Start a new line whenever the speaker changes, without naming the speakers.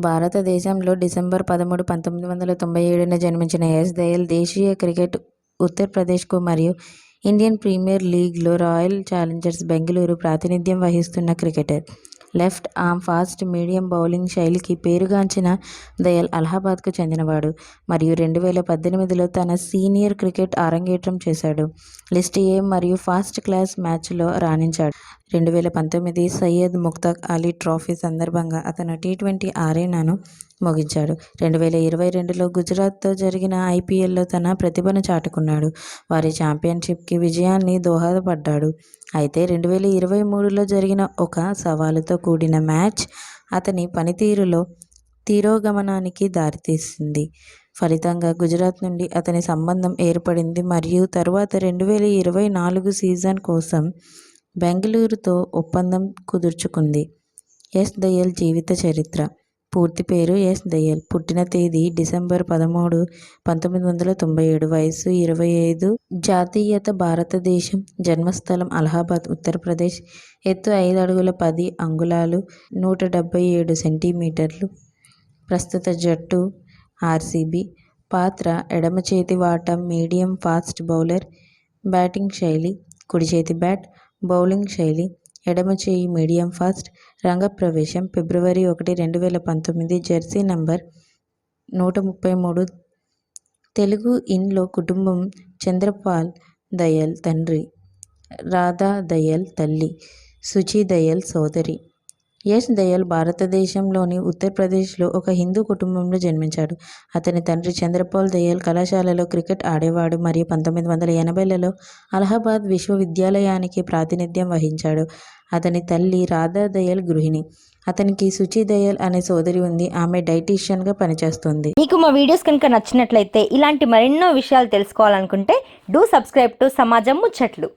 భారతదేశంలో డిసెంబర్ 13, 1997న జన్మించిన ఎస్. దయాల్ దేశీయ క్రికెట్ ఉత్తరప్రదేశ్కు మరియు ఇండియన్ ప్రీమియర్ లీగ్లో రాయల్ ఛాలెంజర్స్ బెంగళూరు ప్రాతినిధ్యం వహిస్తున్న cricketer. Left arm fast medium bowling శైలికి పేరుగాంచిన దయాల్ అలహాబాద్కు చెందినవాడు మరియు 2018లో తన సీనియర్ క్రికెట్ అరంగేట్రం చేశాడు. లిస్ట్ ఏ మరియు ఫస్ట్ క్లాస్ మ్యాచ్లో రాణించాడు. 2019 సయ్యద్ ముక్తార్ అలీ ట్రోఫీ సందర్భంగా అతను టీ20 అరేనాను ముగించాడు. 2022లో గుజరాత్తో జరిగిన ఐపీఎల్లో తన ప్రతిభను చాటుకున్నాడు. వారి ఛాంపియన్షిప్కి విజయాన్ని దోహదపడ్డాడు. అయితే 2023లో జరిగిన ఒక సవాలుతో కూడిన మ్యాచ్ అతని పనితీరులో తిరోగమనానికి దారితీసింది. ఫలితంగా గుజరాత్ నుండి అతని సంబంధం ఏర్పడింది మరియు తరువాత 2024 సీజన్ కోసం బెంగళూరుతో ఒప్పందం కుదుర్చుకుంది. ఎస్. దయాల్ జీవిత చరిత్ర. పూర్తి పేరు ఎస్. దయాల్. పుట్టిన తేదీ డిసెంబర్ 13, 1997. వయస్సు 25. జాతీయత భారతదేశం. జన్మస్థలం అలహాబాద్, ఉత్తరప్రదేశ్. ఎత్తు 5 అడుగుల 10 అంగుళాలు 177 సెంటీమీటర్లు. ప్రస్తుత జట్టు ఆర్సీబీ. పాత్ర ఎడమ చేతి వాటం మీడియం ఫాస్ట్ బౌలర్. బ్యాటింగ్ శైలి కుడి చేతి బ్యాట్. బౌలింగ్ శైలి ఎడమ చేయి మీడియం ఫాస్ట్. రంగప్రవేశం ఫిబ్రవరి 1, 2019. Jersey number 133. తెలుగు ఇన్లో కుటుంబం చంద్రపాల్ దయాల్ తండ్రి, రాధా దయాల్ తల్లి, సుచి దయాల్ సోదరి. ఎస్. దయాల్ భారతదేశంలోని ఉత్తరప్రదేశ్లో ఒక హిందూ కుటుంబంలో జన్మించాడు. అతని తండ్రి చంద్రపాల్ దయాల్ కళాశాలలో క్రికెట్ ఆడేవాడు మరియు 1980లలో అలహాబాద్ విశ్వవిద్యాలయానికి ప్రాతినిధ్యం వహించాడు. అతని తల్లి రాధా దయాల్ గృహిణి. అతనికి సుచి దయాల్ అనే సోదరి ఉంది. ఆమె డైటీషియన్గా పనిచేస్తుంది.
మీకు మా వీడియోస్ కనుక నచ్చినట్లయితే ఇలాంటి మరెన్నో విషయాలు తెలుసుకోవాలనుకుంటే డూ సబ్స్క్రైబ్ టు సమాజం ముచ్చట్లు.